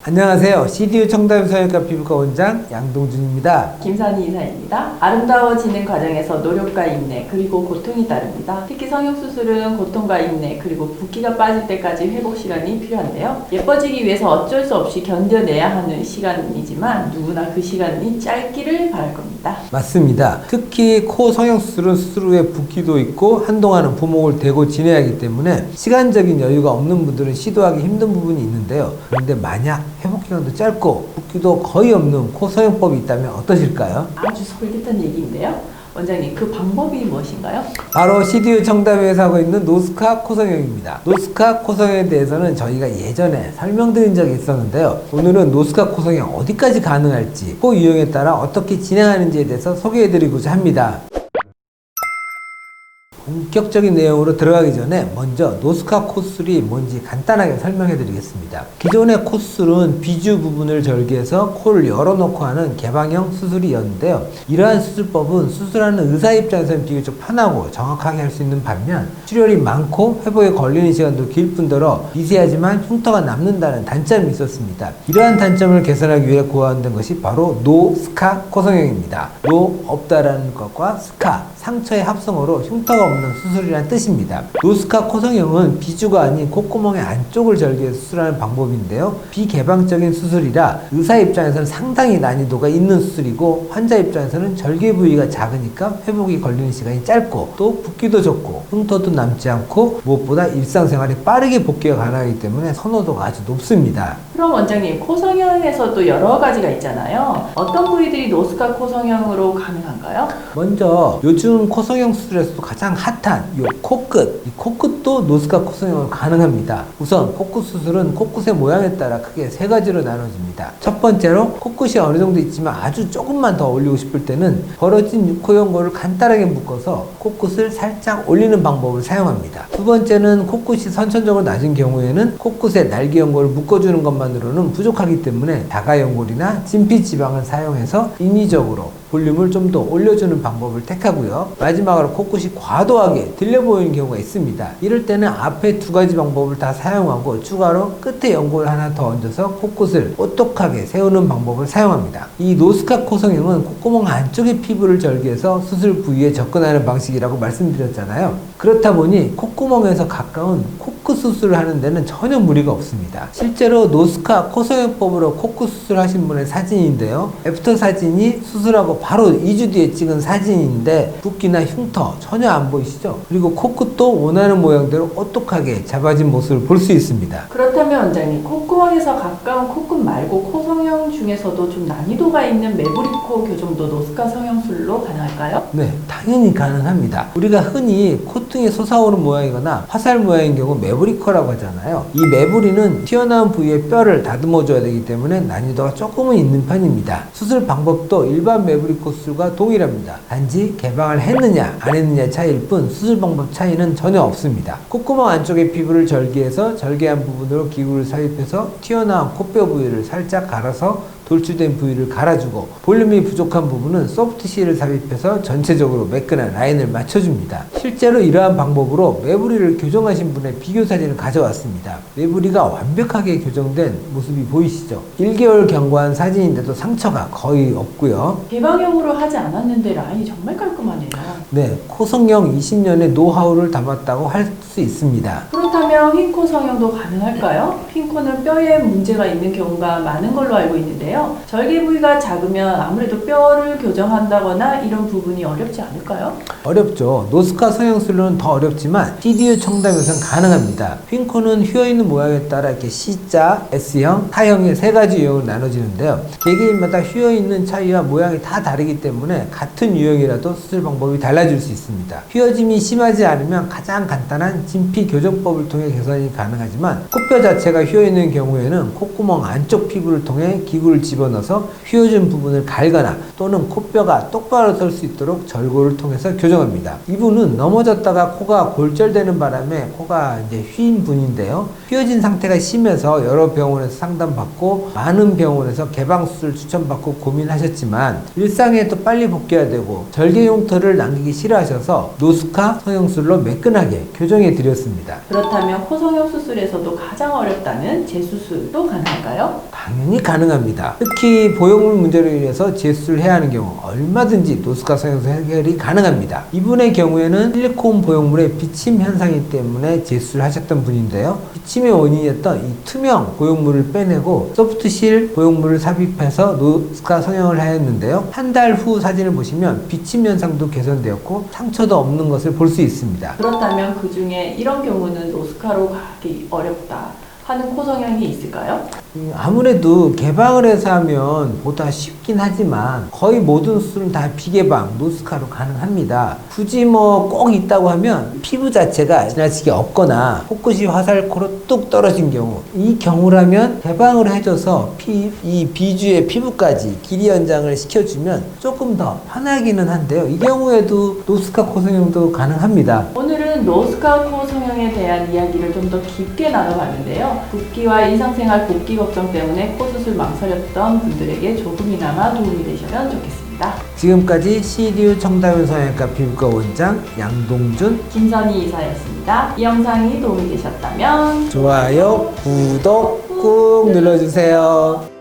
안녕하세요. CDU 청담성형외과 피부과 원장 양동준입니다. 김선희 이사입니다. 아름다워지는 과정에서 노력과 인내 그리고 고통이 따릅니다. 특히 성형수술은 고통과 인내 그리고 붓기가 빠질 때까지 회복 시간이 필요한데요. 예뻐지기 위해서 어쩔 수 없이 견뎌내야 하는 시간이지만 누구나 그 시간이 짧기를 바랄 겁니다. 맞습니다. 특히 코 성형수술은 수술 후에 붓기도 있고 한동안은 부목을 대고 지내야 하기 때문에 시간적인 여유가 없는 분들은 시도하기 힘든 부분이 있는데요. 그런데 만약 회복기간도 짧고 붓기도 거의 없는 코 성형법이 있다면 어떠실까요? 아주 솔깃한 얘기인데요. 원장님, 그 방법이 무엇인가요? 바로 CDU 청담에서 하고 있는 노스카 코성형입니다. 노스카 코성형에 대해서는 저희가 예전에 설명드린 적이 있었는데요. 오늘은 노스카 코성형 어디까지 가능할지, 코 유형에 따라 어떻게 진행하는지에 대해서 소개해드리고자 합니다. 본격적인 내용으로 들어가기 전에 먼저 노스카 코술이 뭔지 간단하게 설명해 드리겠습니다. 기존의 코술은 비주 부분을 절개해서 코를 열어놓고 하는 개방형 수술이었는데요. 이러한 수술법은 수술하는 의사 입장에서는 비교적 편하고 정확하게 할 수 있는 반면 출혈이 많고 회복에 걸리는 시간도 길 뿐더러 미세하지만 흉터가 남는다는 단점이 있었습니다. 이러한 단점을 개선하기 위해 고안된 것이 바로 노스카 코성형입니다. 노 없다라는 것과 스카 상처의 합성어로 흉터가 없는 수술이라는 뜻입니다. 노스카 코성형은 비주가 아닌 콧구멍의 안쪽을 절개해 수술하는 방법인데요. 비개방적인 수술이라 의사 입장에서는 상당히 난이도가 있는 수술이고 환자 입장에서는 절개 부위가 작으니까 회복이 걸리는 시간이 짧고 또 붓기도 적고 흉터도 남지 않고 무엇보다 일상생활에 빠르게 복귀가 가능하기 때문에 선호도가 아주 높습니다. 그럼 원장님, 코성형에서도 여러 가지가 있잖아요. 어떤 부위들이 노스카 코성형으로 가능한가요? 먼저 요즘 코성형 수술에서도 가장 핫한 이 코끝, 이 코끝도 노스카 코성형으로 가능합니다. 우선 코끝 수술은 코끝의 모양에 따라 크게 세 가지로 나눠집니다. 첫 번째로 코끝이 어느 정도 있지만 아주 조금만 더 올리고 싶을 때는 벌어진 육코 연골을 간단하게 묶어서 코끝을 살짝 올리는 방법을 사용합니다. 두 번째는 코끝이 선천적으로 낮은 경우에는 코끝에 날개 연골을 묶어주는 것만으로는 부족하기 때문에 자가 연골이나 진피 지방을 사용해서 인위적으로 볼륨을 좀 더 올려주는 방법을 택하고요. 마지막으로 코끝이 과도하게 들려 보이는 경우가 있습니다. 이럴 때는 앞에 두 가지 방법을 다 사용하고 추가로 끝에 연골을 하나 더 얹어서 코끝을 뾰족하게 세우는 방법을 사용합니다. 이 노스카 코성형은 콧구멍 안쪽의 피부를 절개해서 수술 부위에 접근하는 방식이라고 말씀드렸잖아요. 그렇다 보니 콧구멍에서 가까운 코끝 수술을 하는 데는 전혀 무리가 없습니다. 실제로 노스카 코성형법으로 코끝 수술하신 분의 사진인데요. 애프터 사진이 수술하고 바로 2주 뒤에 찍은 사진인데 붓기나 흉터 전혀 안 보이시죠? 그리고 코끝도 원하는 모양대로 뾰족하게 잡아진 모습을 볼 수 있습니다. 그렇다면 원장님, 콧구멍에서 가까운 코끝 말고 코성형 중에서도 좀 난이도가 있는 매부리코 교정도 노스카 성형술로 가능할까요? 네, 당연히 가능합니다. 우리가 흔히 콧등에 솟아오른 모양이거나 화살 모양인 경우 매부리코라고 하잖아요. 이 매부리는 튀어나온 부위에 뼈를 다듬어 줘야 되기 때문에 난이도가 조금은 있는 편입니다. 수술 방법도 일반 매부리코 수술과 동일합니다. 단지 개방을 했느냐 안 했느냐 차이일 뿐 수술 방법 차이는 전혀 없습니다. 콧구멍 안쪽의 피부를 절개해서 절개한 부분으로 기구를 삽입해서 튀어나온 코뼈 부위를 살짝 갈아서 돌출된 부위를 갈아주고 볼륨이 부족한 부분은 소프트실을 삽입해서 전체적으로 매끈한 라인을 맞춰줍니다. 실제로 이러한 방법으로 매부리를 교정하신 분의 비교 사진을 가져왔습니다. 매부리가 완벽하게 교정된 모습이 보이시죠? 1개월 경과한 사진인데도 상처가 거의 없고요. 개방형으로 하지 않았는데 라인이 정말 깔끔하네요. 네, 코성형 20년의 노하우를 담았다고 할 수 있습니다. 그렇다면 흰코 성형도 가능할까요? 흰코는 뼈에 문제가 있는 경우가 많은 걸로 알고 있는데요. 절개 부위가 작으면 아무래도 뼈를 교정한다거나 이런 부분이 어렵지 않을까요? 어렵죠. 노스카 성형술로는 더 어렵지만 CDU 청담에서는 가능합니다. 흰코는 휘어있는 모양에 따라 이렇게 C자, S형, K형의 세 가지 유형으로 나눠지는데요. 개개인마다 휘어있는 차이와 모양이 다 다르기 때문에 같은 유형이라도 수술 방법이 달라질 수 있습니다. 휘어짐이 심하지 않으면 가장 간단한 진피 교정법을 통해 개선이 가능하지만 코뼈 자체가 휘어있는 경우에는 콧구멍 안쪽 피부를 통해 기구를 집어넣어서 휘어진 부분을 갈거나 또는 코뼈가 똑바로 설 수 있도록 절골을 통해서 교정합니다. 이분은 넘어졌다가 코가 골절되는 바람에 코가 이제 휜 분인데요. 휘어진 상태가 심해서 여러 병원에서 상담받고 많은 병원에서 개방수술 추천받고 고민하셨지만 일상에 또 빨리 복귀해야 되고 절개 흉터를 남기기 싫어하셔서 노스카 성형술로 매끈하게 교정해 드렸습니다. 그렇다면 코 성형 수술에서도 가장 어렵다는 재수술도 가능할까요? 당연히 가능합니다. 특히 보형물 문제로 인해서 재수술을 해야 하는 경우 얼마든지 노스카 성형술 해결이 가능합니다. 이분의 경우에는 실리콘 보형물의 비침 현상이 때문에 재수술을 하셨던 분인데요. 비침의 원인이었던 이 투명 보형물을 빼내고 소프트실 보형물을 삽입해서 노스카 성형을 하였는데요. 한 달 후 사진을 보시면 비침 현상도 개선되었고 상처도 없는 것을 볼 수 있습니다. 그렇다면 그 중에 이런 경우는 노스카로 가기 어렵다 하는 코 성형이 있을까요? 아무래도 개방을 해서 하면 보다 쉽긴 하지만 거의 모든 수술은 다 비개방, 노스카로 가능합니다. 굳이 뭐 꼭 있다고 하면 피부 자체가 지나치게 없거나 코끝이 화살코로 뚝 떨어진 경우, 이 경우라면 개방을 해줘서 이 비주의 피부까지 길이 연장을 시켜주면 조금 더 편하기는 한데요. 이 경우에도 노스카 코 성형도 가능합니다. 오늘은 노스카 코 성형에 대한 이야기를 좀 더 깊게 나눠봤는데요. 붓기와 일상생활 복귀 걱정 때문에 코 수술 망설였던 분들에게 조금이나마 도움이 되시면 좋겠습니다. 지금까지 CDU 청담현 성형외과 피부과 원장 양동준, 김선희 이사였습니다. 이 영상이 도움이 되셨다면 좋아요, 구독 꾹 눌러주세요.